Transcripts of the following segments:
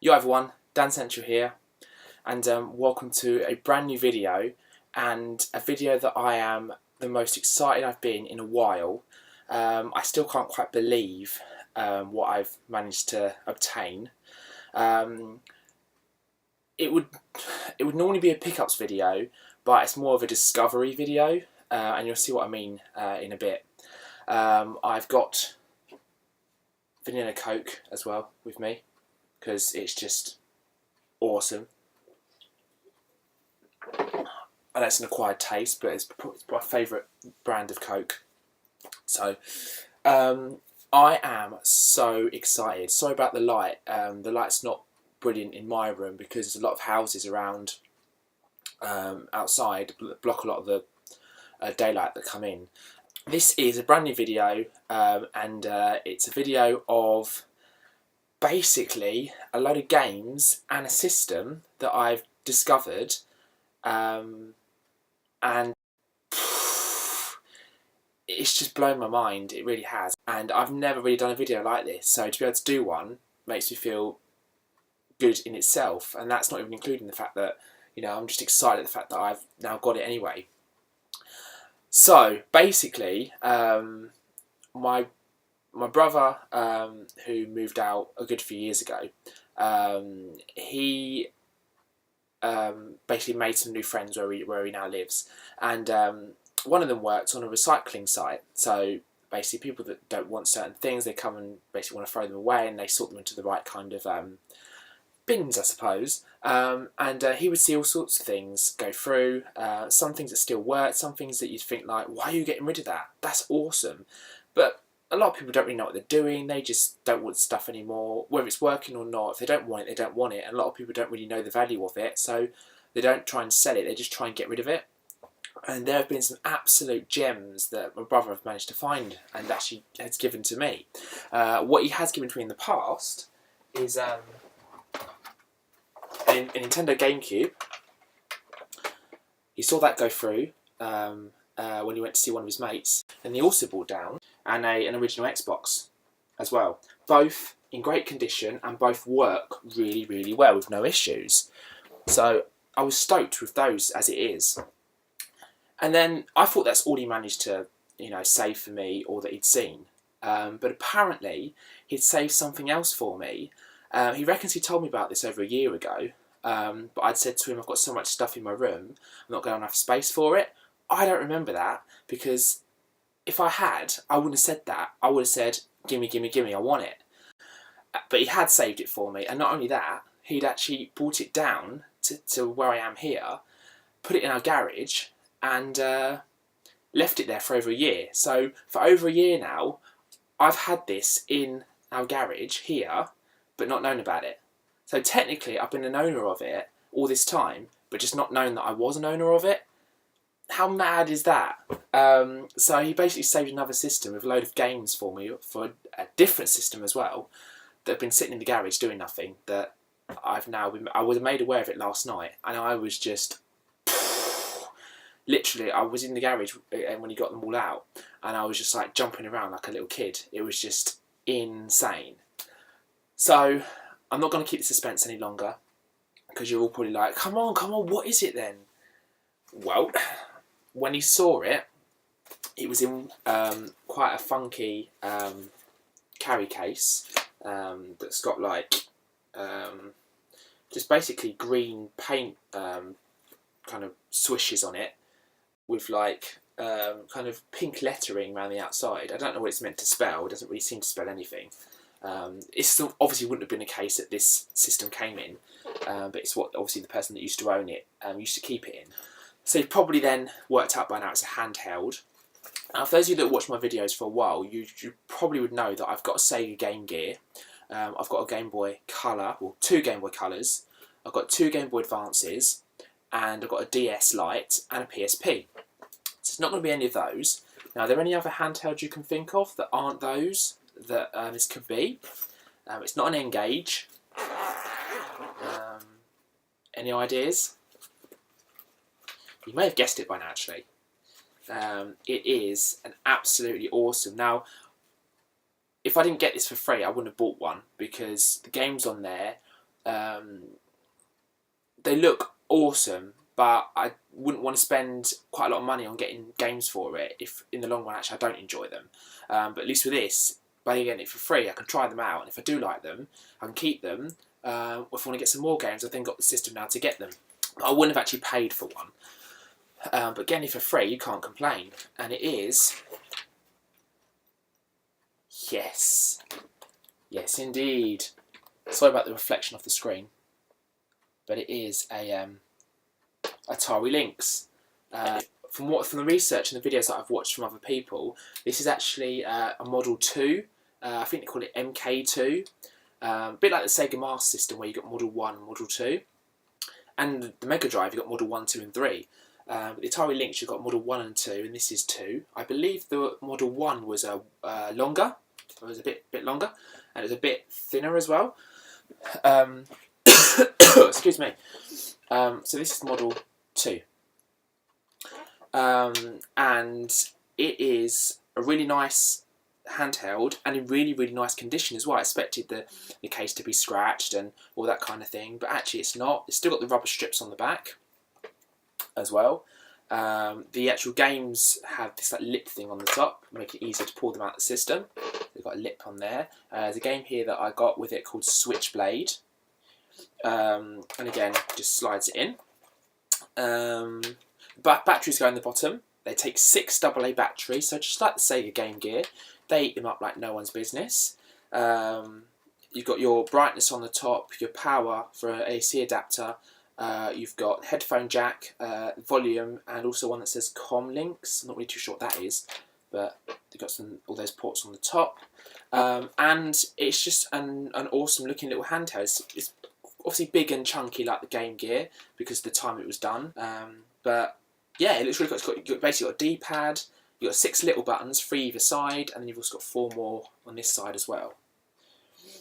Yo everyone, Dan Central here, and welcome to a brand new video, and a video that I am the most excited I've been in a while. I still can't quite believe what I've managed to obtain. It would normally be a pickups video, but it's more of a discovery video, and you'll see what I mean in a bit. I've got vanilla Coke as well with me, because it's just awesome. I know it's an acquired taste, but it's my favourite brand of Coke. So I am so excited. Sorry about the light. The light's not brilliant in my room because there's a lot of houses around outside that block a lot of the daylight that come in. This is a brand new video, and it's a video of basically a load of games and a system that I've discovered, and it's just blown my mind. It really has, and I've never really done a video like this, so to be able to do one makes me feel good in itself, and that's not even including the fact that, you know, I'm just excited at the fact that I've now got it anyway. So basically, my brother, who moved out a good few years ago, he basically made some new friends where he now lives, and one of them works on a recycling site. So basically, people that don't want certain things, they come and basically want to throw them away, and they sort them into the right kind of bins, I suppose. And he would see all sorts of things go through. Some things that still work, some things that you'd think like, why are you getting rid of that? That's awesome. But a lot of people don't really know what they're doing. They just don't want stuff anymore, whether it's working or not. If they don't want it, they don't want it. And a lot of people don't really know the value of it, so they don't try and sell it. They just try and get rid of it. And there have been some absolute gems that my brother have managed to find and actually has given to me. What he has given to me in the past is a Nintendo GameCube. He saw that go through when he went to see one of his mates, and he also brought down an original Xbox as well. Both in great condition and both work really, really well with no issues. So I was stoked with those as it is. And then I thought that's all he managed to, you know, save for me, or that he'd seen. But apparently he'd saved something else for me. He reckons he told me about this over a year ago, but I'd said to him, I've got so much stuff in my room, I'm not going to have space for it. I don't remember that, because if I had, I wouldn't have said that. I would have said, gimme, gimme, gimme, I want it. But he had saved it for me, and not only that, he'd actually brought it down to where I am here, put it in our garage, and left it there for over a year. So for over a year now, I've had this in our garage here, but not known about it. So technically, I've been an owner of it all this time, but just not known that I was an owner of it. How mad is that? So he basically saved another system with a load of games for me, for a different system as well, that have been sitting in the garage doing nothing, that I was made aware of it last night, and I was just, literally, I was in the garage when he got them all out, and I was just like jumping around like a little kid. It was just insane. So I'm not going to keep the suspense any longer, because you're all probably like, come on, what is it then? Well, when he saw it, it was in quite a funky carry case that's got like just basically green paint kind of swishes on it, with like kind of pink lettering around the outside. I don't know what it's meant to spell. It doesn't really seem to spell anything. It still obviously wouldn't have been a case that this system came in, but it's what obviously the person that used to own it used to keep it in. So you've probably then worked out by now it's a handheld. Now, for those of you that watch my videos for a while, you probably would know that I've got a Sega Game Gear. I've got a Game Boy Color, well, two Game Boy Colors. I've got two Game Boy Advances, and I've got a DS Lite and a PSP. So it's not going to be any of those. Now, are there any other handhelds you can think of that aren't those that this could be? It's not an N-Gage. Any ideas? You may have guessed it by now, actually. It is an absolutely awesome. Now, if I didn't get this for free, I wouldn't have bought one, because the games on there They look awesome, but I wouldn't want to spend quite a lot of money on getting games for it if in the long run actually I don't enjoy them. But at least with this, by getting it for free, I can try them out, and if I do like them, I can keep them. If I want to get some more games, I've then got the system now to get them. I wouldn't have actually paid for one. But getting it for free, you can't complain. And it is... Yes. Yes, indeed. Sorry about the reflection off the screen. But it is a Atari Lynx. From the research and the videos that I've watched from other people, this is actually a Model 2. I think they call it MK2. A bit like the Sega Master System, where you got Model 1 and Model 2. And the Mega Drive, you got Model 1, 2 and 3. But the Atari Lynx, you've got Model 1 and 2, and this is 2. I believe the Model 1 was longer. It was a bit longer, and it was a bit thinner as well. Excuse me. So this is Model 2. And it is a really nice handheld and in really, really nice condition as well. I expected the case to be scratched and all that kind of thing, but actually it's not. It's still got the rubber strips on the back as well. The actual games have this like lip thing on the top, make it easier to pull them out of the system. They've got a lip on there. There's a game here that I got with it called Switchblade. And again, just slides it in. But batteries go in the bottom. They take 6 AA batteries, so just like the Sega Game Gear, they eat them up like no one's business. You've got your brightness on the top, your power for an AC adapter. You've got headphone jack, volume, and also one that says Com Links. I'm not really too sure what that is, but they've got all those ports on the top. And it's just an awesome looking little handheld. It's obviously big and chunky like the Game Gear because of the time it was done. But yeah, it looks really cool. You've basically got a D-pad, you've got 6 little buttons, 3 either side, and then you've also got 4 more on this side as well.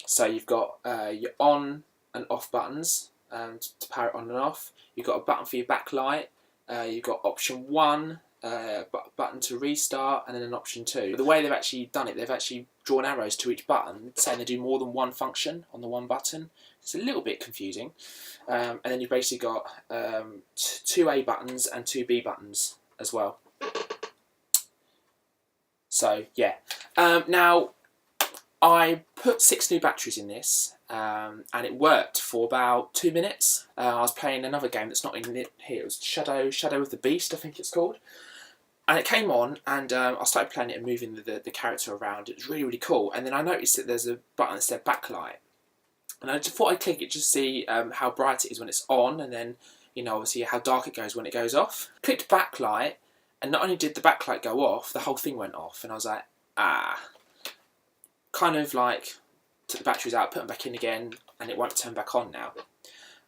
So you've got your on and off buttons to power it on and off. You've got a button for your backlight. You've got option 1, button to restart, and then an option 2. But the way they've actually done it, they've actually drawn arrows to each button, saying they do more than one function on the one button. It's a little bit confusing. And then you've basically got 2 A buttons and 2 B buttons as well. So yeah. Now I put 6 new batteries in this, and it worked for about 2 minutes. I was playing another game that's not in it here. It was Shadow of the Beast, I think it's called. And it came on, and I started playing it and moving the character around. It was really, really cool. And then I noticed that there's a button that said backlight. And I just thought I'd click it just to see how bright it is when it's on, and then, you know, obviously how dark it goes when it goes off. Clicked backlight, and not only did the backlight go off, the whole thing went off. And I was like, kind of like took the batteries out, put them back in again, and it won't turn back on now.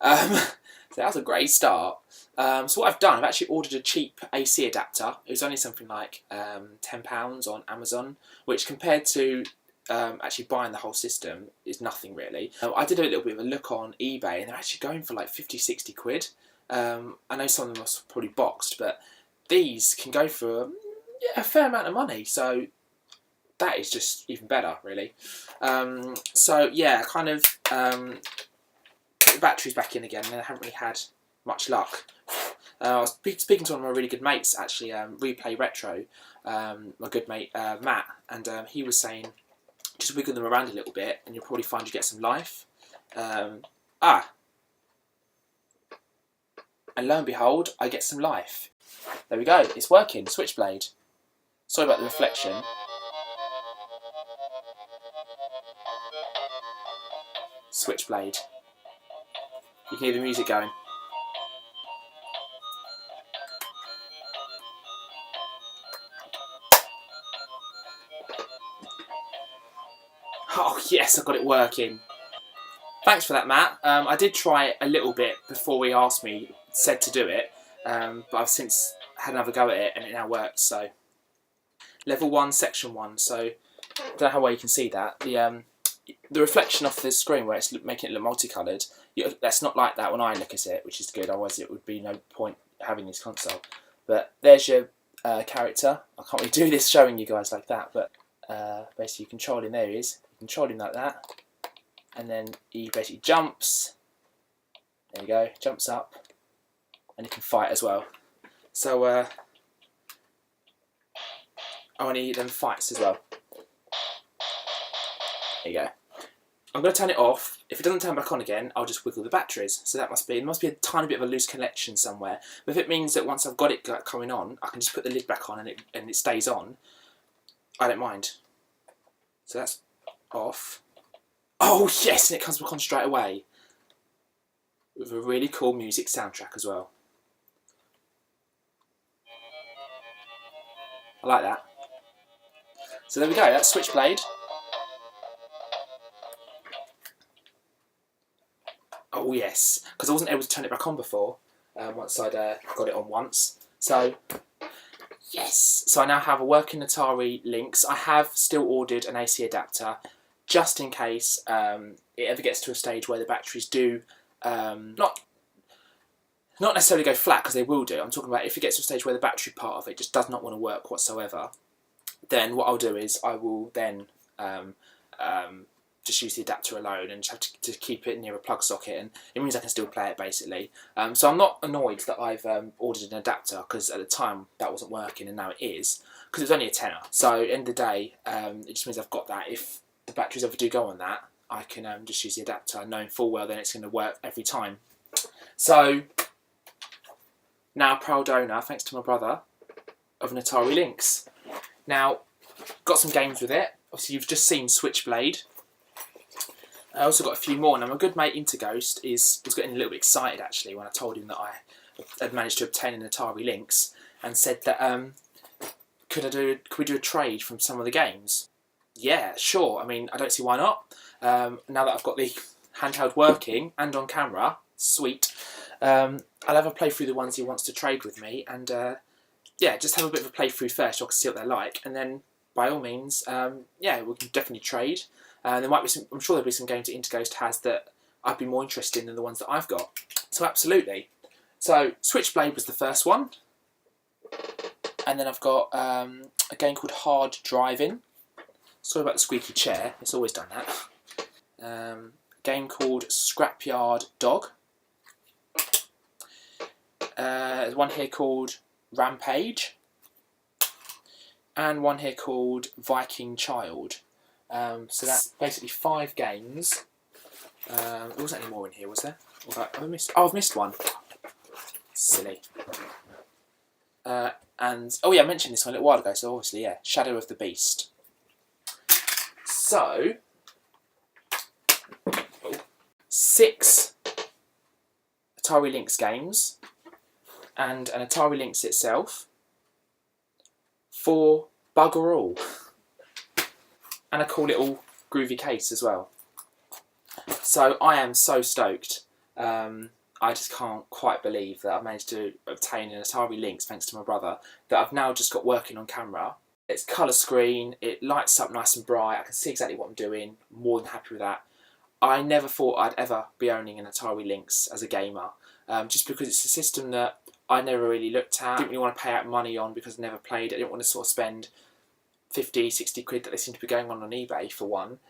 So that was a great start. So what I've done, I've actually ordered a cheap AC adapter. It was only something like £10 on Amazon, which compared to actually buying the whole system is nothing really. I did a little bit of a look on eBay, and they're actually going for like 50-60 quid. I know some of them are probably boxed, but these can go for a fair amount of money. So that is just even better, really. So yeah, kind of put the batteries back in again, and I haven't really had much luck. I was speaking to one of my really good mates, actually, Replay Retro, my good mate Matt, and he was saying, just wiggle them around a little bit, and you'll probably find you get some life. And lo and behold, I get some life. There we go, it's working, Switchblade. Sorry about the reflection. Switchblade. You can hear the music going. Oh yes, I've got it working. Thanks for that, Matt. I did try it a little bit before he said to do it, but I've since had another go at it and it now works. So, level 1, section 1. So, I don't know how well you can see that. The reflection off the screen where it's making it look multicoloured, that's not like that when I look at it, which is good. Otherwise, it would be no point having this console. But there's your character. I can't really do this showing you guys like that, but basically you control him. There he is. You control him like that, and then he basically jumps, There you go, jumps up, and you can fight as well. So, and he then fights as well. There you go. I'm going to turn it off. If it doesn't turn back on again, I'll just wiggle the batteries. So it must be a tiny bit of a loose connection somewhere. But if it means that once I've got it coming on, I can just put the lid back on and it stays on, I don't mind. So that's off. Oh yes, and it comes back on straight away. With a really cool music soundtrack as well. I like that. So there we go, that's Switchblade. Oh yes, because I wasn't able to turn it back on before, once I'd got it on once. So, yes! So I now have a working Atari Lynx. I have still ordered an AC adapter, just in case it ever gets to a stage where the batteries do, not necessarily go flat, because they will do. I'm talking about if it gets to a stage where the battery part of it just does not want to work whatsoever, then what I'll do is I will then just use the adapter alone and just have to keep it near a plug socket, and it means I can still play it basically. So I'm not annoyed that I've ordered an adapter, because at the time that wasn't working and now it is, because it was only a tenner. So at the end of the day, it just means I've got that. If the batteries ever do go on that, I can just use the adapter, knowing full well then it's going to work every time. So now proud owner, thanks to my brother, of an Atari Lynx. Now, got some games with it. Obviously you've just seen Switchblade. I also got a few more. Now my good mate Interghost was getting a little bit excited actually when I told him that I had managed to obtain an Atari Lynx, and said that could we do a trade from some of the games? Yeah, sure. I mean, I don't see why not. Now that I've got the handheld working and on camera, sweet. I'll have a play through the ones he wants to trade with me, and yeah, just have a bit of a playthrough first so I can see what they're like, and then by all means, yeah, we can definitely trade. There might be some. I'm sure there'll be some games that Interghost has that I'd be more interested in than the ones that I've got. So absolutely. So Switchblade was the first one, and then I've got a game called Hard Driving. Sorry about the squeaky chair. It's always done that. A game called Scrapyard Dog. There's one here called Rampage, and one here called Viking Child. So that's basically 5 games. There wasn't any more in here, was there? Have I missed? Oh, I've missed one. Silly. And oh yeah, I mentioned this one a little while ago. So obviously, yeah, Shadow of the Beast. So 6 Atari Lynx games and an Atari Lynx itself. 4 bugger all. And a cool little groovy case as well. So I am so stoked. I just can't quite believe that I've managed to obtain an Atari Lynx thanks to my brother, that I've now just got working on camera. It's colour screen, it lights up nice and bright, I can see exactly what I'm doing, more than happy with that. I never thought I'd ever be owning an Atari Lynx as a gamer, just because it's a system that I never really looked at, didn't really want to pay out money on because I never played it. I didn't want to sort of spend 50, 60 quid that they seem to be going on eBay for one,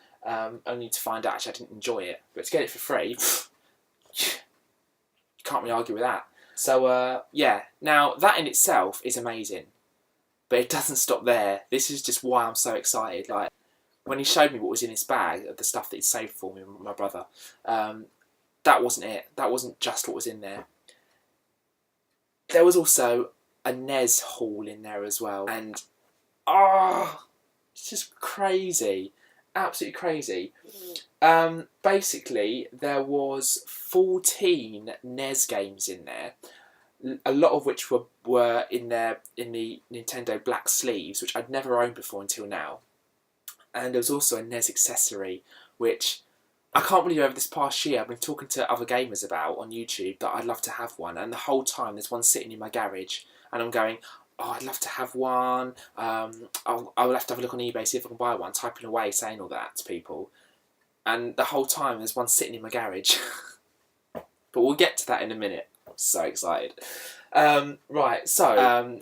only to find out actually I didn't enjoy it. But to get it for free, you can't really argue with that. So yeah, now that in itself is amazing, but it doesn't stop there. This is just why I'm so excited. Like, when he showed me what was in his bag, of the stuff that he'd saved for me, my brother, that wasn't it. That wasn't just what was in there. There was also a NES haul in there as well, and it's just crazy, absolutely crazy. Basically, there was 14 NES games in there, a lot of which were in the Nintendo black sleeves, which I'd never owned before until now. And there was also a NES accessory, which I can't believe over this past year I've been talking to other gamers about on YouTube that I'd love to have one, and the whole time there's one sitting in my garage, and I'm going, oh, I'd love to have one. I'll have to have a look on eBay, see if I can buy one, typing away, saying all that to people. And the whole time there's one sitting in my garage. But we'll get to that in a minute. I'm so excited. Right, so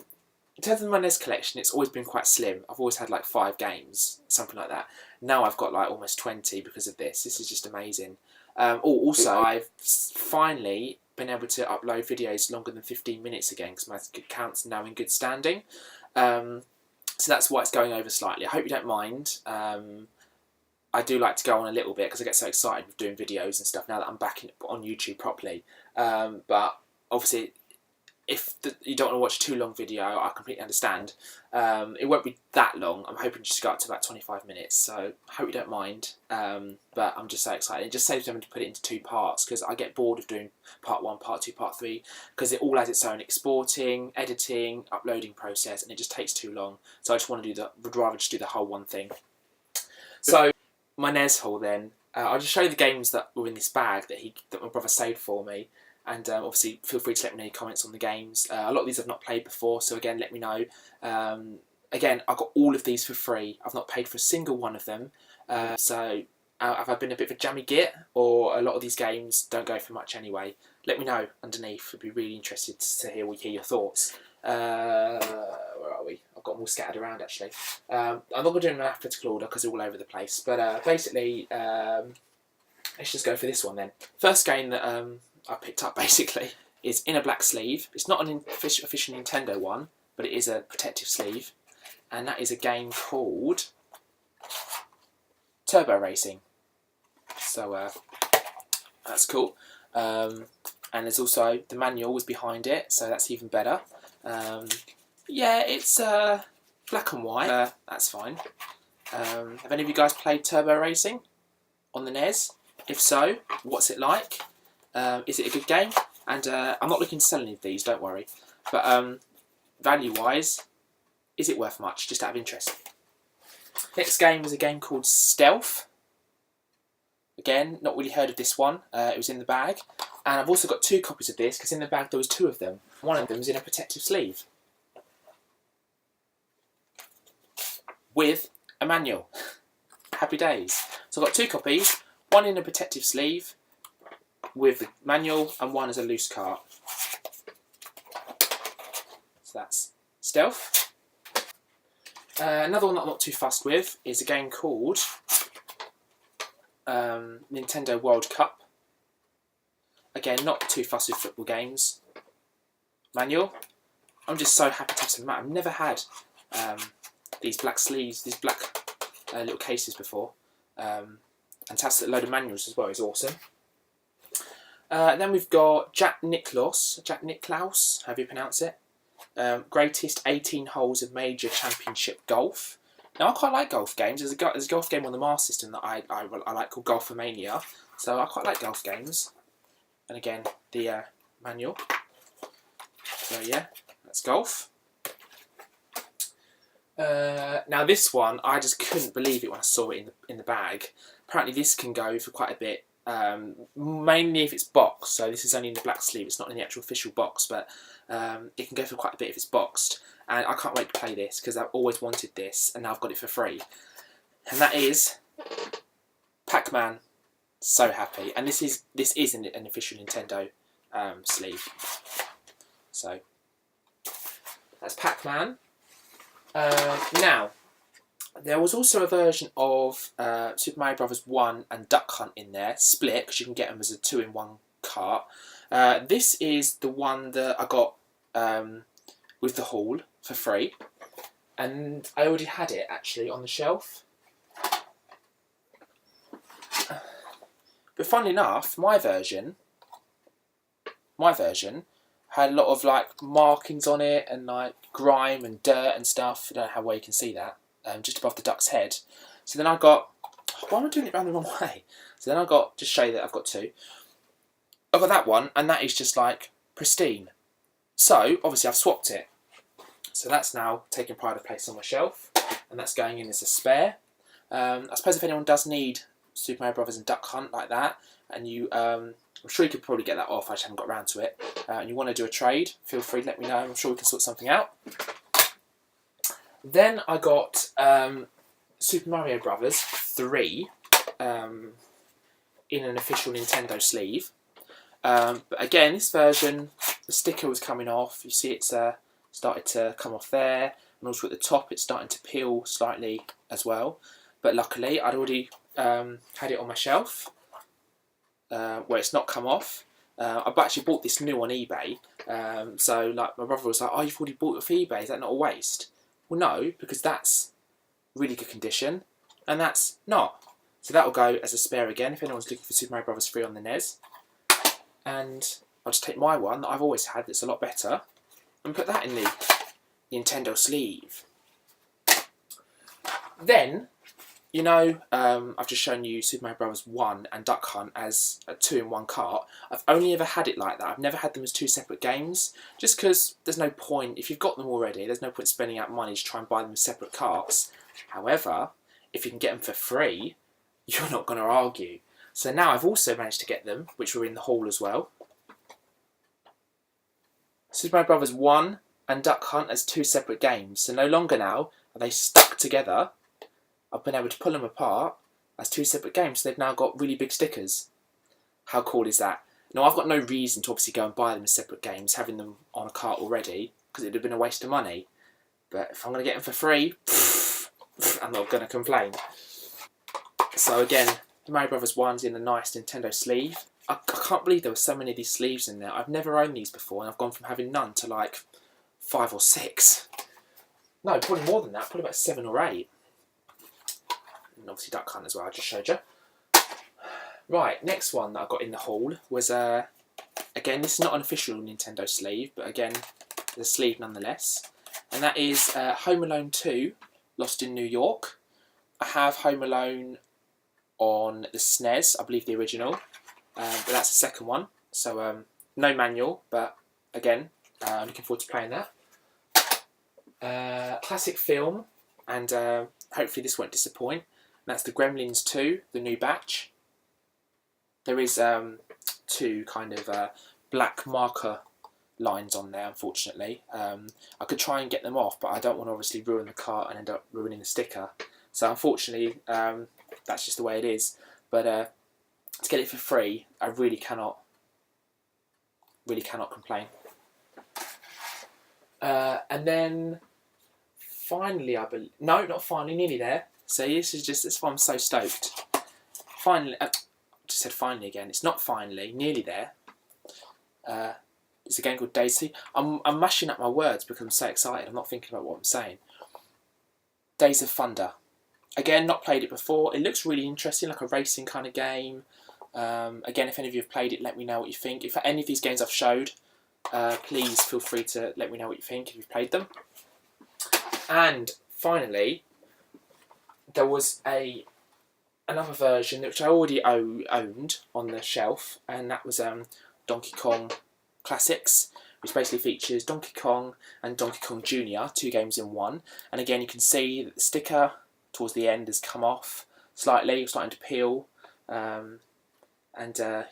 in terms of my NES collection, it's always been quite slim. I've always had like 5 games, something like that. Now I've got like almost 20 because of this. This is just amazing. Also, I've finally been able to upload videos longer than 15 minutes again because my account's now in good standing. So that's why it's going over slightly. I hope you don't mind. I do like to go on a little bit because I get so excited with doing videos and stuff now that I'm back on YouTube properly. But obviously, if you don't want to watch a too long video, I completely understand. It won't be that long. I'm hoping just to go up to about 25 minutes, so I hope you don't mind. But I'm just so excited. It just saves them to put it into 2 parts because I get bored of doing part 1, part 2, part 3 because it all has its own exporting, editing, uploading process, and it just takes too long. So I just want to would rather just do the whole one thing. So my NES haul then. I'll just show you the games that were in this bag that my brother saved for me. And obviously, feel free to let me know your comments on the games. A lot of these I've not played before, so again, let me know. Again, I got all of these for free. I've not paid for a single one of them. So have I been a bit of a jammy git, or a lot of these games don't go for much anyway? Let me know underneath. I'd be really interested to hear your thoughts. Where are we? I've got them all scattered around actually. I'm not going to do them in alphabetical order because they're all over the place. But basically, let's just go for this one then. First game that I picked up basically is in a black sleeve. It's not an official Nintendo one, but it is a protective sleeve, and that is a game called Turbo Racing. So that's cool. And there's also the manual was behind it, so that's even better. Yeah, it's black and white. That's fine. Have any of you guys played Turbo Racing on the NES? If so, what's it like? Is it a good game? And I'm not looking to sell any of these, don't worry. But value-wise, is it worth much? Just out of interest. Next game is a game called Stealth. Again, not really heard of this one. It was in the bag. And I've also got 2 copies of this, because in the bag there was 2 of them. One of them is in a protective sleeve. With a manual. Happy days. So I've got 2 copies. One in a protective sleeve with the manual, and one as a loose cart. So that's Stealth. Another one that I'm not too fussed with is a game called Nintendo World Cup. Again, not too fussed with football games. Manual. I'm just so happy to have some. I've never had these black sleeves, these black little cases before. And to have a load of manuals as well is awesome. Then we've got Jack Nicklaus, however you pronounce it. Greatest 18 holes of major championship golf. Now I quite like golf games. There's a golf game on the Master System that I like called Golfomania. So I quite like golf games. And again, the manual. So yeah, that's golf. Now this one, I just couldn't believe it when I saw it in the bag. Apparently this can go for quite a bit. Mainly if it's boxed, so this is only in the black sleeve, it's not in the actual official box, but it can go for quite a bit if it's boxed, and I can't wait to play this because I've always wanted this and now I've got it for free, and that is Pac-Man. So happy. And this is an official Nintendo sleeve, so that's Pac-Man. Now there was also a version of Super Mario Bros. 1 and Duck Hunt in there, split, because you can get them as a 2-in-1 cart. This is the one that I got with the haul for free, and I already had it actually on the shelf. But funnily enough, my version had a lot of like markings on it and like grime and dirt and stuff. I don't know how well you can see that. Just above the duck's head. So then I got, why am I doing it around the wrong way? So then I got, just show you that I've got 2. I've got that one, and that is just like pristine. So obviously I've swapped it. So that's now taking pride of place on my shelf, and that's going in as a spare. I suppose if anyone does need Super Mario Brothers and Duck Hunt like that, and you, I'm sure you could probably get that off, I just haven't got around to it, and you want to do a trade, feel free to let me know, I'm sure we can sort something out. Then I got Super Mario Brothers 3 in an official Nintendo sleeve. But again, this version, the sticker was coming off. You see it's started to come off there. And also at the top, it's starting to peel slightly as well. But luckily, I'd already had it on my shelf. where it's not come off. I've actually bought this new on eBay. So like my brother was like, "Oh, you've already bought it off eBay. Is that not a waste?" Well, no, because that's really good condition, and that's not. So that will go as a spare again if anyone's looking for Super Mario Bros. 3 on the NES. And I'll just take my one that I've always had that's a lot better and put that in the Nintendo sleeve. Then, you know, I've just shown you Super Mario Bros. 1 and Duck Hunt as a 2-in-1 cart. I've only ever had it like that. I've never had them as 2 separate games, just because there's no point, if you've got them already, there's no point spending out money to try and buy them as separate carts. However, if you can get them for free, you're not going to argue. So now I've also managed to get them, which were in the haul as well. Super Mario Bros. 1 and Duck Hunt as 2 separate games. So no longer now are they stuck together. I've been able to pull them apart as 2 separate games. So they've now got really big stickers. How cool is that? Now I've got no reason to obviously go and buy them as separate games, having them on a cart already, because it would have been a waste of money. But if I'm going to get them for free, I'm not going to complain. So again, Mario Bros. 1's in a nice Nintendo sleeve. I can't believe there were so many of these sleeves in there. I've never owned these before, and I've gone from having none to like 5 or 6. No, probably more than that, probably about 7 or 8. And obviously Duck Hunt as well, I just showed you. Right, next one that I got in the haul was, again, this is not an official Nintendo sleeve, but again, the sleeve nonetheless. And that is Home Alone 2, Lost in New York. I have Home Alone on the SNES, I believe the original, but that's the second one. So no manual, but again, I'm looking forward to playing that. Classic film, and hopefully this won't disappoint. And that's the Gremlins 2, the new batch. There is 2 kind of black marker lines on there, unfortunately. I could try and get them off, but I don't want to obviously ruin the cart and end up ruining the sticker. So unfortunately, that's just the way it is. But to get it for free, I really cannot complain. And then finally, I believe, no, not finally, nearly there. So that's why I'm so stoked. Finally, I just said finally again. It's not finally, nearly there. It's a game called Daisy. I'm mashing up my words because I'm so excited. I'm not thinking about what I'm saying. Days of Thunder. Again, not played it before. It looks really interesting, like a racing kind of game. Again, if any of you have played it, let me know what you think. If any of these games I've showed, please feel free to let me know what you think if you've played them. And finally, there was another version which I already owned on the shelf, and that was Donkey Kong Classics, which basically features Donkey Kong and Donkey Kong Jr., 2 games in one. And again, you can see that the sticker towards the end has come off slightly, starting to peel, and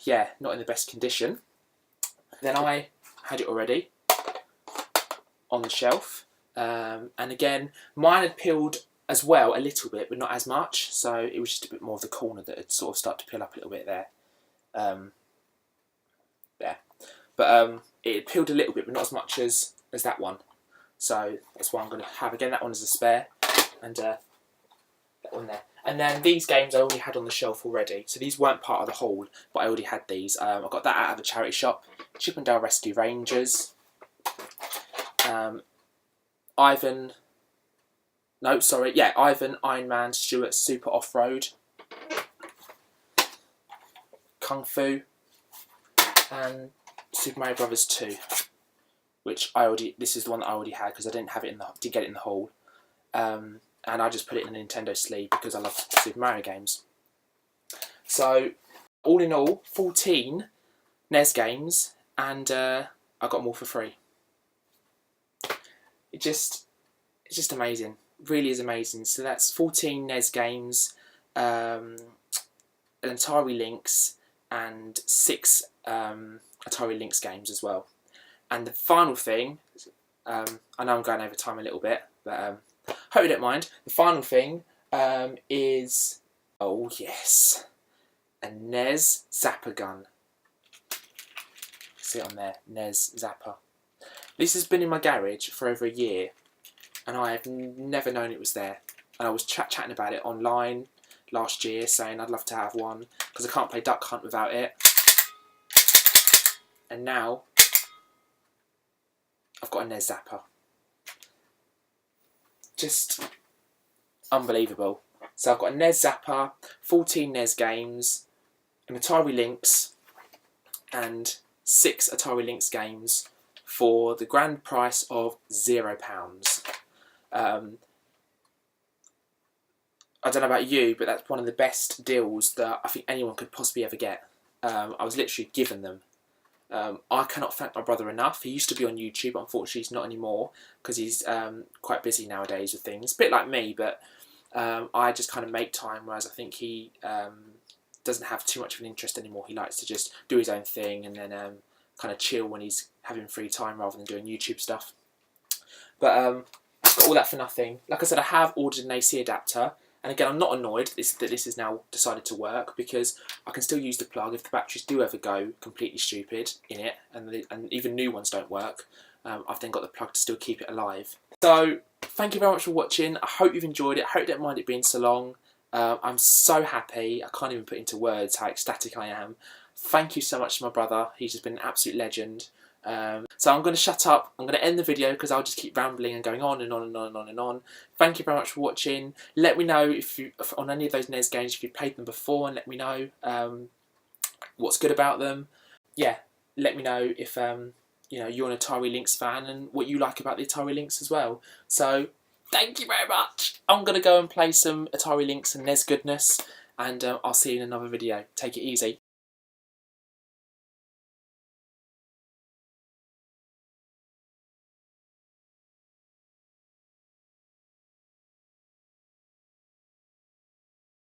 yeah, not in the best condition. Then I had it already on the shelf, and again, mine had peeled as well a little bit, but not as much, so it was just a bit more of the corner that had sort of started to peel up a little bit there. But it had peeled a little bit, but not as much as that one. So that's why I'm going to have again that one as a spare, and that one there. And then these games I already had on the shelf already, so these weren't part of the haul, but I already had these. I got that out of a charity shop, Chip and Dale Rescue Rangers, Ivan, Iron Man, Stuart Super Off-Road, Kung Fu, and Super Mario Bros. 2, which this is the one that I already had because I didn't have it didn't get it in the haul, and I just put it in the Nintendo sleeve because I love Super Mario games. So all in all, 14 NES games, and I got them all for free. It's just amazing. Really is amazing. So that's 14 NES games, an Atari Lynx, and 6 Atari Lynx games as well. And the final thing, I know I'm going over time a little bit, but hope you don't mind. The final thing is, oh yes, a NES Zapper gun. See it on there, NES Zapper. This has been in my garage for over a year, and I have never known it was there. And I was chatting about it online last year, saying I'd love to have one because I can't play Duck Hunt without it. And now I've got a NES Zapper. Just unbelievable. So I've got a NES Zapper, 14 NES games, an Atari Lynx, and 6 Atari Lynx games for the grand price of £0. I don't know about you, but that's one of the best deals that I think anyone could possibly ever get. I was literally given them. I cannot thank my brother enough. He used to be on YouTube, unfortunately he's not anymore because he's quite busy nowadays with things. A bit like me, but I just kind of make time, whereas I think he doesn't have too much of an interest anymore. He likes to just do his own thing and then kind of chill when he's having free time rather than doing YouTube stuff. But got all that for nothing. Like I said, I have ordered an AC adapter. And again, I'm not annoyed that this has now decided to work because I can still use the plug if the batteries do ever go completely stupid in it, and even new ones don't work. I've then got the plug to still keep it alive. So thank you very much for watching. I hope you've enjoyed it. I hope you don't mind it being so long. I'm so happy. I can't even put into words how ecstatic I am. Thank you so much to my brother. He's just been an absolute legend. So I'm going to shut up. I'm going to end the video because I'll just keep rambling and going on and on and on and on and on. Thank you very much for watching. Let me know if on any of those NES games if you've played them before, and let me know what's good about them. Yeah, let me know if you know, you're an Atari Lynx fan and what you like about the Atari Lynx as well. So thank you very much. I'm going to go and play some Atari Lynx and NES goodness, and I'll see you in another video. Take it easy.